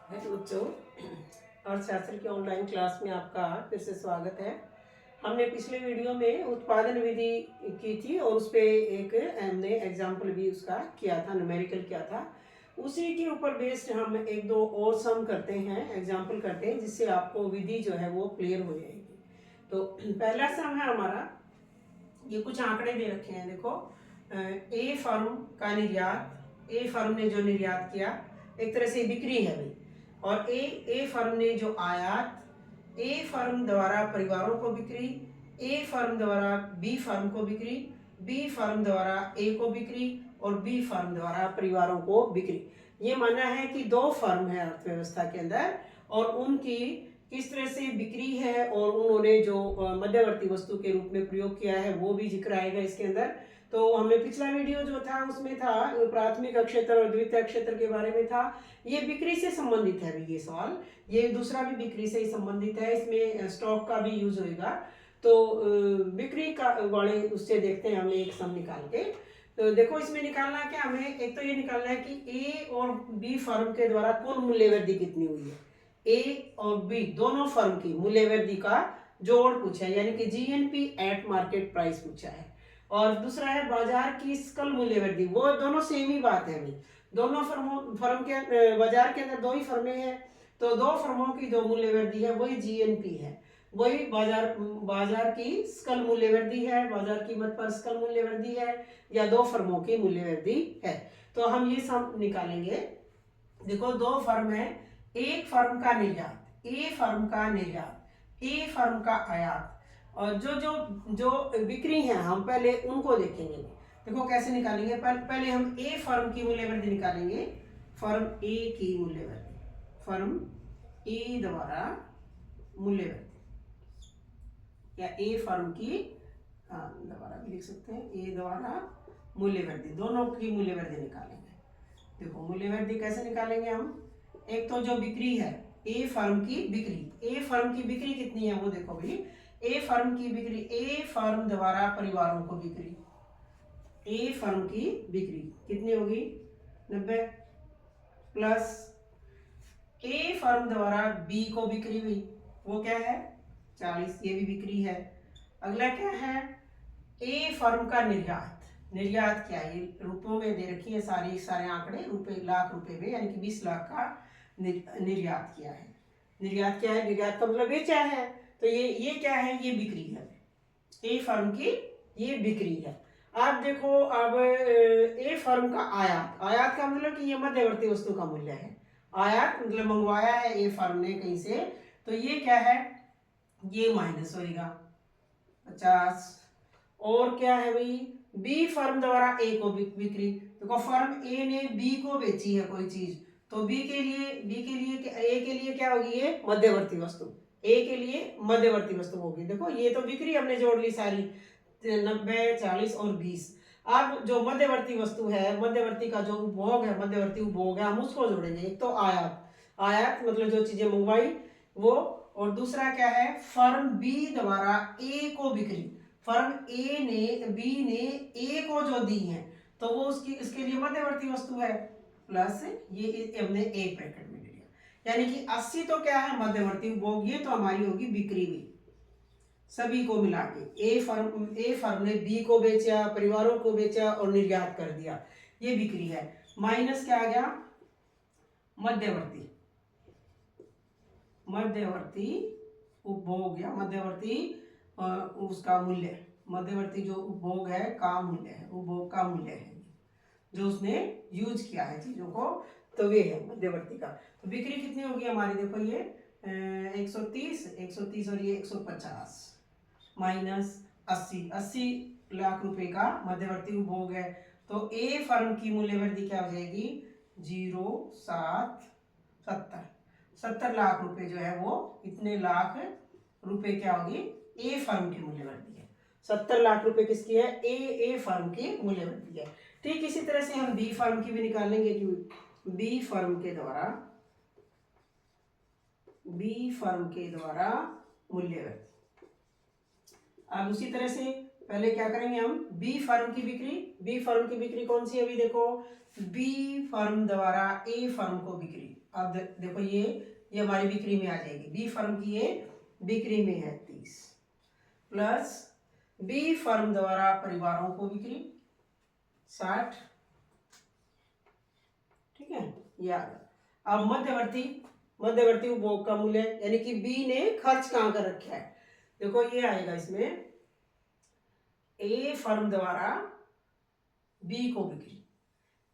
Hello बच्चों, अर्थशास्त्र की ऑनलाइन क्लास में आपका फिर से स्वागत है। हमने पिछले वीडियो में उत्पादन विधि की थी और उस पर एक हमने एग्जाम्पल भी उसका किया था, न्यूमेरिकल किया था। उसी के ऊपर बेस्ड हम एक दो और सम करते हैं, एग्जाम्पल करते हैं, जिससे आपको विधि जो है वो क्लियर हो जाएगी। तो पहला सम है हमारा, ये कुछ आंकड़े दे रखे हैं। देखो, ए फर्म का निर्यात, ए फर्म ने जो निर्यात किया एक तरह से बिक्री है भाई, और ए फर्म ने जो आयात, ए फर्म द्वारा परिवारों को बिक्री, ए फर्म द्वारा बी फर्म को बिक्री, बी फर्म द्वारा ए को बिक्री और बी फर्म द्वारा परिवारों को बिक्री। ये माना है कि दो फर्म है अर्थव्यवस्था के अंदर और उनकी किस तरह से बिक्री है और उन्होंने जो मध्यवर्ती वस्तु के रूप में प्रयोग किया है वो भी जिक्र आएगा इसके अंदर। तो हमें पिछला वीडियो जो था उसमें था प्राथमिक क्षेत्र और द्वितीय क्षेत्र के बारे में था। ये बिक्री से संबंधित है भी ये सवाल, ये दूसरा भी बिक्री से ही संबंधित है, इसमें स्टॉक का भी यूज होगा। तो बिक्री का वाले उससे देखते हैं, हमें एक सम निकाल के। तो देखो, इसमें निकालना है क्या हमें, एक तो ये निकालना है कि ए और बी फर्म के द्वारा कुल मूल्य वृद्धि कितनी हुई है। ए और बी दोनों फर्म की मूल्य वृद्धि का जोड़ पूछा है, यानी कि जीएनपी एट मार्केट प्राइस पूछा है। और दूसरा है बाजार की सकल मूल्य वृद्धि, वो दोनों सेम ही बात है अभी। दोनों फर्म के बाजार के अंदर दो ही फर्में हैं, तो दो फर्मों की जो मूल्य वृद्धि है वही जीएनपी है, वही बाजार की सकल मूल्य वृद्धि है, बाजार कीमत पर सकल मूल्य वृद्धि है, या दो फर्मों की मूल्य वृद्धि है। तो हम ये सम निकालेंगे। देखो, दो फर्म है, एक फर्म का निर्यात, ए फर्म का निर्यात, ए फर्म का आयात, और जो जो जो बिक्री है हम पहले उनको देखेंगे। देखो कैसे निकालेंगे, पहले हम ए फर्म की मूल्य वृद्धि निकालेंगे। फर्म ए की मूल्य वृद्धि, फर्म ए द्वारा मूल्य वृद्धि, या ए फर्म की, दोबारा भी लिख सकते हैं, ए द्वारा मूल्य वृद्धि, दोनों की मूल्य वृद्धि निकालेंगे। देखो मूल्य वृद्धि कैसे निकालेंगे हम, एक तो जो बिक्री है, ए फर्म की बिक्री, ए फर्म की बिक्री कितनी है वो देखो भाई। ए फर्म की बिक्री, ए फर्म द्वारा परिवारों को बिक्री, ए फर्म की बिक्री कितनी होगी 90, प्लस ए फर्म द्वारा बी को बिक्री हुई, वो क्या है 40, ये भी बिक्री है। अगला क्या है, ए फर्म का निर्यात, निर्यात क्या है, ये रुपयों में दे रखी है सारे आंकड़े, रुपए लाख रुपए में, यानी कि 20 लाख का निर्यात किया है। निर्यात क्या है, निर्यात का मतलब बेचा है, तो ये क्या है, ये बिक्री है, ए फर्म की ये बिक्री है। आप देखो, अब ए फर्म का आयात, आयात का मतलब कि ये मध्यवर्ती वस्तु का मूल्य है, आयात मतलब मंगवाया है ए फर्म ने कहीं से, तो ये क्या है, ये माइनस होगा 50। और क्या है भाई, बी फर्म द्वारा ए को बिक्री, देखो फर्म ए ने बी को बेची है कोई चीज, तो बी के लिए ए के लिए क्या होगी, ये मध्यवर्ती वस्तु, ए के लिए मध्यवर्ती वस्तु होगी। देखो ये तो बिक्री हमने जोड़ ली सारी, 90 40 और 20। अब जो मध्यवर्ती वस्तु है, मध्यवर्ती का जो उपभोग है, मध्यवर्ती उपभोग है, हम उसको जोड़ेंगे। एक तो आयात, आयात मतलब जो चीजें मंगवाई वो, और दूसरा क्या है, फर्म बी द्वारा ए को बिक्री, फर्म ए ने बी ने ए को जो दी है तो वो उसकी इसके लिए मध्यवर्ती वस्तु है, प्लस ये हमने ए ब्रैकेट में ले लिया, यानी कि 80 तो क्या है मध्यवर्ती उपभोग, ये तो हमारी होगी बिक्री भी, सभी को मिला के। ए फर्म ने बी को बेचा, परिवारों को बेचा और निर्यात कर दिया, ये बिक्री है। माइनस क्या आ गया, मध्यवर्ती, मध्यवर्ती उपभोग या मध्यवर्ती उसका मूल्य, मध्यवर्ती जो उपभोग है का मूल्य है, उपभोग का मूल्य है जो उसने यूज किया है चीजों को, तो वे है मध्यवर्ती का। तो बिक्री कितनी होगी हमारी, देखो ये 130 और ये 150 माइनस 80 लाख रुपए का मध्यवर्ती उपभोग है, तो ए फर्म की मूल्य वृद्धि क्या हो जाएगी 70 लाख रुपए जो है वो, इतने लाख रुपए क्या होगी, ए फर्म की मूल्य वृद्धि है। 70 लाख रुपए किसकी है, ए फर्म की मूल्य वृद्धि है। ठीक इसी तरह से हम बी फर्म की भी निकालेंगे कि बी फर्म के द्वारा मूल्य वृद्धि। अब उसी तरह से पहले क्या करेंगे हम, बी फर्म की बिक्री, बी फर्म की बिक्री कौन सी है अभी देखो, बी फर्म द्वारा ए फर्म को बिक्री। अब देखो ये हमारी बिक्री में आ जाएगी, बी फर्म की ये बिक्री में है 30, प्लस बी फर्म द्वारा परिवारों को बिक्री 60, ठीक है, ये आ गया। अब मध्यवर्ती, मध्यवर्ती उपभोग का मूल्य यानी कि बी ने खर्च कहां कर रखा है, देखो ये आएगा इसमें, ए फर्म द्वारा बी को बिक्री,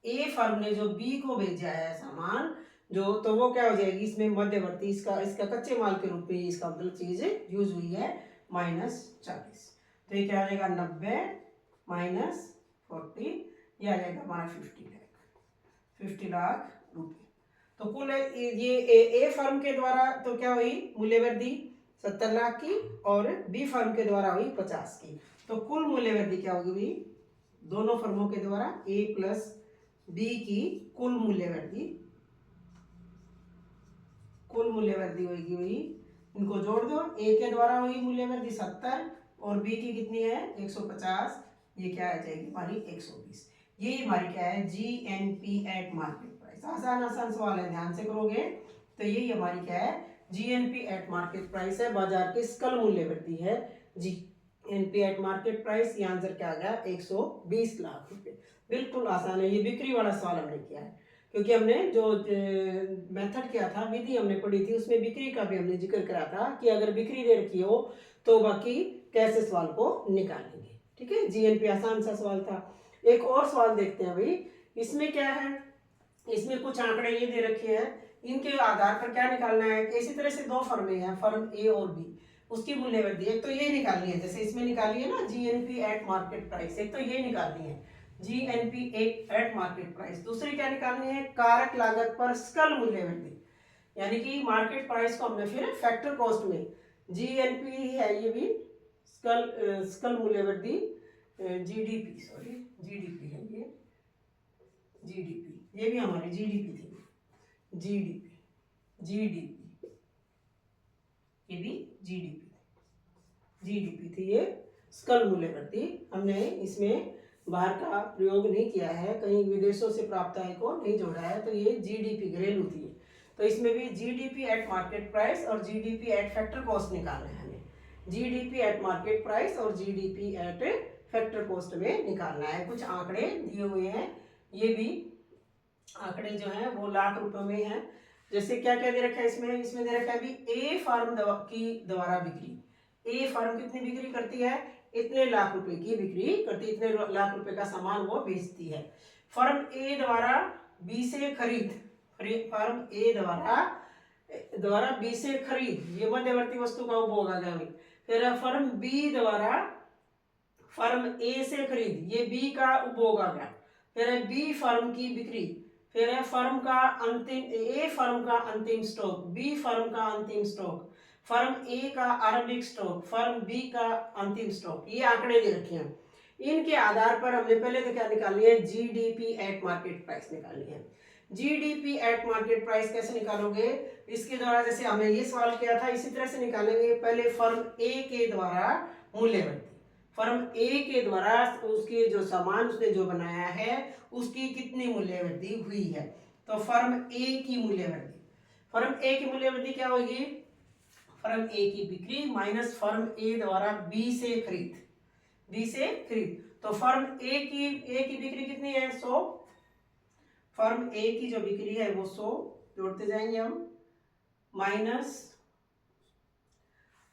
ए फर्म ने जो बी को भेजा है सामान जो, तो वो क्या हो जाएगी इसमें मध्यवर्ती, इसका इसका कच्चे माल के रूप में इसका मतलब चीज यूज हुई है, -40, तो ये क्या आ जाएगा 90 माइनस 40, ये आ जाएगा हमारा 50 लाख रुपए। तो कुल ये ए फर्म के द्वारा तो क्या हुई मूल्य वृद्धि 70 लाख की, और बी फर्म के द्वारा हुई 50 की, तो कुल मूल्य वृद्धि क्या होगी भाई, दोनों फर्मों के द्वारा ए प्लस बी की कुल मूल्य वृद्धि, कुल मूल्य वृद्धि होगी वही, इनको जोड़ दो, ए के द्वारा हुई मूल्य वृद्धि 70 और बी की कितनी है 150, ये क्या आ जाएगी हमारी 120, ये हमारी क्या है जीएनपी एट मार्केट प्राइस। आसान आसान सवाल है, ध्यान से करोगे तो यही हमारी क्या है जीएनपी एट मार्केट प्राइस है, बाजार की सकल मूल्य वृद्धि है जीएनपी एट मार्केट प्राइस। ये आंसर क्या आ गया 120 लाख रुपए, बिल्कुल आसान है, ये बिक्री वाला सवाल हमने किया है क्योंकि हमने जो मेथड किया था, विधि हमने पढ़ी थी, उसमें बिक्री का भी हमने जिक्र करा था कि अगर बिक्री दे रखी हो तो बाकी कैसे सवाल को निकालेंगे, ठीक है। जीएनपी आसान सा सवाल था। एक और सवाल देखते हैं भाई, इसमें क्या है, इसमें कुछ आंकड़े ये दे रखे हैं, इनके आधार पर क्या निकालना है, इसी तरह से दो फर्में हैं, फर्म ए और बी, उसकी मूल्य वृद्धि एक तो ये निकालनी है, जैसे इसमें निकाली है ना जीएनपी एट मार्केट प्राइस, एक तो ये निकालनी है जीएनपी एट मार्केट प्राइस, दूसरी क्या निकालनी है कारक लागत पर सकल मूल्य वृद्धि, यानी कि मार्केट प्राइस को हमने फिर फैक्टर कॉस्ट में, जीएनपी है ये भी सकल मूल्य वृद्धि, जीडीपी सॉरी जीडीपी है ये, जीडीपी ये भी हमारी जीडीपी थी, जीडीपी जीडीपी ये भी जीडीपी थी, ये सकल मूल्य वृद्धि, हमने इसमें बाहर का प्रयोग नहीं किया है, कहीं विदेशों से प्राप्त आय को नहीं जोड़ा है, तो ये जीडीपी घरेलू थी, तो इसमें भी जीडीपी एट मार्केट प्राइस और जीडीपी एट फैक्टर कॉस्ट निकालना है हमें, जीडीपी एट मार्केट प्राइस और जीडीपी एट फैक्टर कॉस्ट में निकालना है। कुछ आंकड़े दिए हुए हैं, ये भी आंकड़े जो हैं वो लाख रुपए में हैं, जैसे क्या क्या दे रखा है इसमें, इसमें दे रखा है भी ए फर्म की द्वारा बिक्री, ए फर्म कितनी बिक्री करती है, इतने लाख रुपए की बिक्री करती है, इतने लाख रुपए का सामान वो बेचती है। फर्म ए द्वारा बी से खरीद, फर्म ए द्वारा बी से खरीद, ये मध्यवर्ती वस्तु का उपभोग आ गया। फिर फर्म बी द्वारा फर्म ए से खरीद, ये बी का उपभोग आ गया। फिर बी फर्म की बिक्री, फिर है फर्म का अंतिम, ए फर्म का अंतिम स्टॉक, बी फर्म का अंतिम स्टॉक, फर्म ए का आरंभिक स्टॉक, फर्म बी का अंतिम स्टॉक, ये आंकड़े दे रखे हैं। इनके आधार पर हमने पहले तो क्या निकालनी है, जीडीपी एट मार्केट प्राइस निकालनी है। जीडीपी एट मार्केट प्राइस कैसे निकालोगे, इसके द्वारा जैसे हमने ये सवाल किया था इसी तरह से निकालेंगे। पहले फर्म ए के द्वारा मूल्य वृद्धि, फर्म ए के द्वारा उसके जो सामान उसने जो बनाया है उसकी कितनी मूल्य वृद्धि हुई है, तो फर्म ए की मूल्य वृद्धि, फर्म ए की मूल्य वृद्धि क्या होगी, फर्म ए की बिक्री माइनस फर्म ए द्वारा बी से खरीद, बी से खरीद, तो फर्म ए की बिक्री कितनी है 100, फर्म ए की जो बिक्री है वो 100 जोड़ते जाएंगे हम, माइनस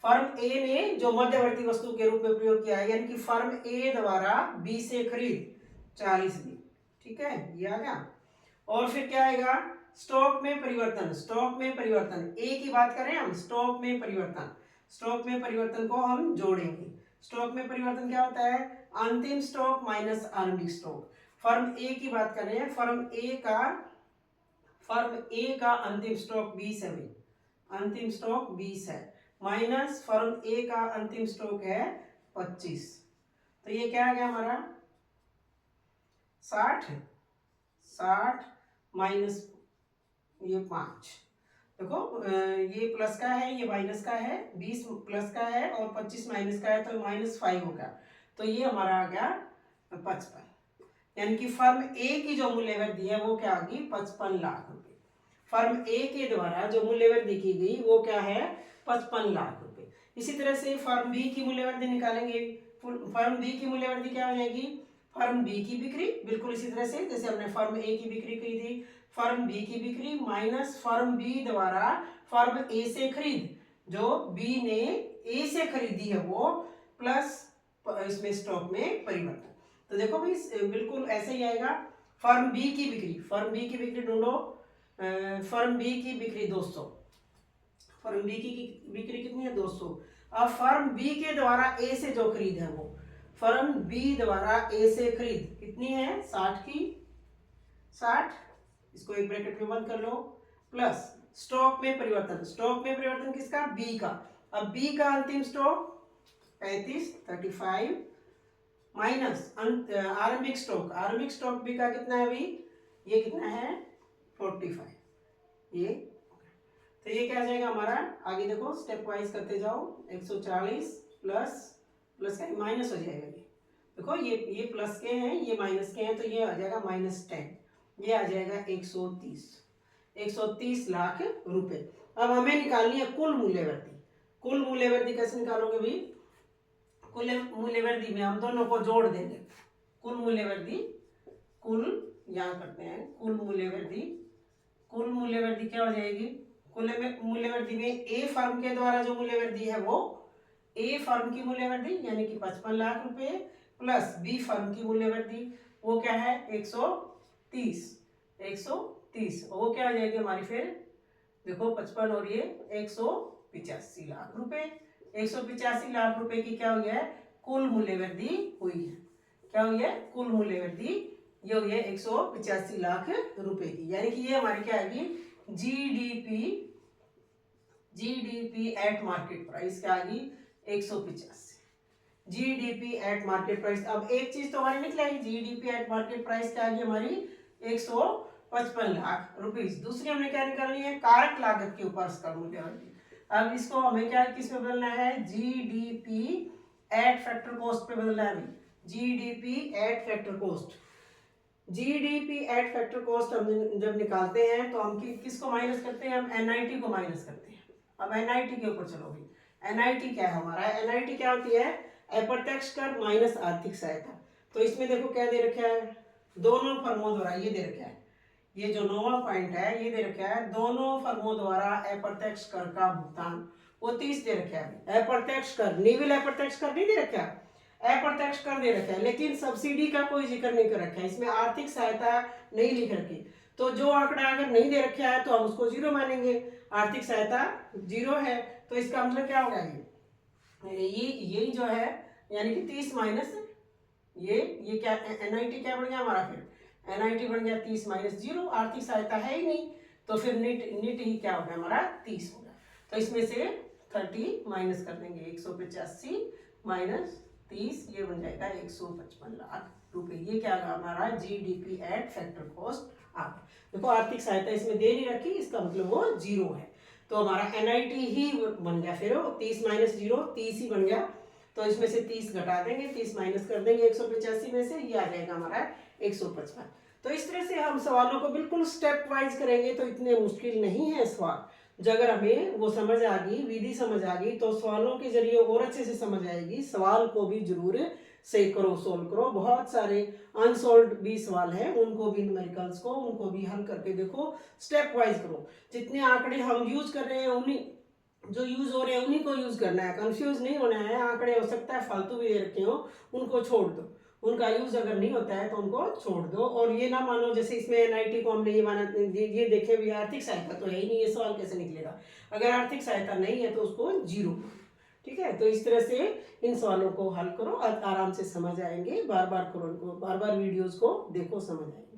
फर्म ए ने जो मध्यवर्ती वस्तु के रूप में प्रयोग किया है, यानी कि फर्म ए द्वारा बी से खरीद 40 बी, ठीक है ये आ गया। और फिर क्या आएगा, स्टॉक में परिवर्तन, स्टॉक में परिवर्तन, ए की बात करें हम, स्टॉक में परिवर्तन, स्टॉक में परिवर्तन को हम जोड़ेंगे। स्टॉक में परिवर्तन क्या होता है, अंतिम स्टॉक माइनस आरंभिक स्टॉक। फर्म ए की बात करें, फर्म ए का अंतिम स्टॉक 20 है, अंतिम स्टॉक 20 है, माइनस फर्म ए का अंतिम स्टॉक है 25, तो ये क्या आ गया हमारा 60 माइनस ये 5, देखो ये प्लस का है ये माइनस का है, 20 प्लस का है और 25 माइनस का है, तो -5 होगा। तो ये हमारा आ गया 55, यानी कि फर्म ए की जो मूल्य वृद्धि है वो क्या होगी 55 लाख रुपए। फर्म ए के द्वारा जो मूल्य वृद्धि की गई वो क्या है 55 लाख रुपए। इसी तरह से फर्म बी की मूल्य वृद्धि निकालेंगे। फर्म बी की मूल्य वृद्धि क्या हो जाएगी, फर्म बी की बिक्री, बिल्कुल इसी तरह से जैसे हमने फर्म ए की बिक्री की थी, फर्म बी की बिक्री माइनस फर्म बी द्वारा फर्म ए से खरीद, जो बी ने ए से खरीदी है वो, प्लस इसमें स्टॉक में परिवर्तन। तो देखो भाई बिल्कुल ऐसे ही आएगा। फर्म बी की बिक्री, फर्म बी की बिक्री ढूंढो। फर्म बी की बिक्री 200, फर्म बी की बिक्री कितनी है 200। अब फर्म बी के द्वारा ए से जो खरीद है वो, फर्म बी द्वारा ए से खरीद कितनी है 60 की, 60, इसको एक ब्रैकेट में बंद कर लो, प्लस स्टॉक में परिवर्तन, स्टॉक में परिवर्तन किसका बी का। अब बी का अंतिम स्टॉक 35 माइनस आरंभिक स्टॉक, आरंभिक स्टॉक बी का कितना है अभी, ये कितना है 45, ये तो ये क्या आ जाएगा हमारा, आगे देखो स्टेप वाइज करते जाओ, 140 प्लस का माइनस हो जाएगा, ये देखो ये प्लस के हैं ये माइनस के हैं, तो ये आ जाएगा -10, ये आ जाएगा 130 लाख रुपए। अब हमें निकालनी है कुल मूल्य वृद्धि। कुल मूल्य वृद्धि कैसे निकालोगे भाई, कुल मूल्य वृद्धि में हम दोनों को जोड़ देंगे। कुल मूल्य वृद्धि, कुल यहाँ करते हैं कुल मूल्य वृद्धि, कुल मूल्य वृद्धि क्या हो जाएगी, कुल मूल्य वृद्धि में ए फर्म के द्वारा जो मूल्य वृद्धि है वो, ए फर्म की मूल्य वृद्धि यानी कि 55 लाख रुपए, प्लस बी फर्म की मूल्य वृद्धि वो क्या है 130, वो क्या हो जाएगी हमारी फिर देखो 55 और ये 185 लाख रुपए। 185 लाख रुपए की क्या हुई है कुल मूल्य वृद्धि हुई है। क्या हुई है कुल मूल्य वृद्धि, ये हुई है 185 लाख रुपए की, यानी कि ये हमारी क्या आएगी जीडीपी एट मार्केट प्राइस क्या आएगी 185, जीडीपी एट मार्केट प्राइस। अब एक चीज तो हमारी निकल आएगी, जीडीपी एट मार्केट प्राइस क्या आएगी हमारी 155 लाख रुपीस। दूसरी हमने क्या निकालनी है कारक लागत के ऊपर इसका मूल्य वृद्धि। अब इसको हमें क्या किस में बदलना है, जीडीपी एट फैक्टर कॉस्ट पे बदलना है। GDP at factor cost, GDP at factor cost हम जब निकालते हैं तो हम किसको माइनस करते हैं, हम एनआईटी को माइनस करते हैं। अब एनआईटी के ऊपर चलो भाई, एनआईटी क्या है हमारा, एनआईटी क्या होती है अप्रत्यक्ष कर माइनस आर्थिक सहायता। तो इसमें देखो क्या दे रखा है, दोनों फर्मों द्वारा, ये दे रखा है, ये जो 9वां पॉइंट है ये दे रखा है दोनों फर्मों द्वारा अप्रत्यक्ष कर का भुगतान, वो 30 दे रखा है। अप्रत्यक्ष कर, निविल अप्रत्यक्ष कर नहीं दे रखा, अप्रत्यक्ष कर दे रखा है, लेकिन सब्सिडी का कोई जिक्र नहीं कर रखा है, इसमें आर्थिक सहायता नहीं लिख रखी। तो जो आंकड़ा अगर नहीं दे रखा है तो हम उसको 0 मानेंगे, आर्थिक सहायता 0 है, तो इसका मतलब क्या होगा ये जो है यानी कि 30 माइनस ये क्या एनआईटी क्या बन गया हमारा, फिर एनआईटी बन गया 30 माइनस 0, आर्थिक सहायता है ही नहीं, तो फिर निट ही क्या होगा हमारा 30 होगा। तो इसमें से 30 माइनस कर देंगे, 185 माइनस 30, ये बन जाएगा 155 लाख रुपए। ये क्या होगा हमारा जीडीपी एट फैक्टर कॉस्ट आ। देखो आर्थिक सहायता इसमें दे नहीं रखी, इसका मतलब वो 0 है, तो हमारा एनआईटी ही बन गया, फिर 30 माइनस 0 30 ही बन गया। तो इसमें से 30 घटा देंगे, 30 माइनस कर देंगे 185 में से, ये आ जाएगा हमारा 155। तो इस तरह से हम सवालों को बिल्कुल स्टेप वाइज करेंगे तो इतने मुश्किल नहीं है सवाल। जो अगर हमें वो समझ आ गई, विधि समझ आ गई, तो सवालों के जरिए और अच्छे से समझ आएगी। सवाल को भी जरूर से करो, सोल्व करो। बहुत सारे अनसोल्व भी सवाल हैं, उनको भी न्यूमेरिकल्स को उनको भी हल करके देखो, स्टेप वाइज करो। जितने आंकड़े हम यूज कर रहे हैं उन्हीं जो यूज हो रहे हैं उन्हीं को यूज करना है, कंफ्यूज नहीं होना है। आंकड़े हो सकता है फालतू भी दे रखे हो, उनको छोड़ दो, उनका यूज अगर नहीं होता है तो उनको छोड़ दो। और ये ना मानो जैसे इसमें एनआईटी को हमने ये माना, ये देखे भी आर्थिक सहायता तो है ही नहीं, ये सवाल कैसे निकलेगा। अगर आर्थिक सहायता नहीं है तो उसको 0, ठीक है। तो इस तरह से इन सवालों को हल करो और आराम से समझ आएंगे। बार बार करो, उनको बार बार वीडियोस को देखो, समझ आएंगे।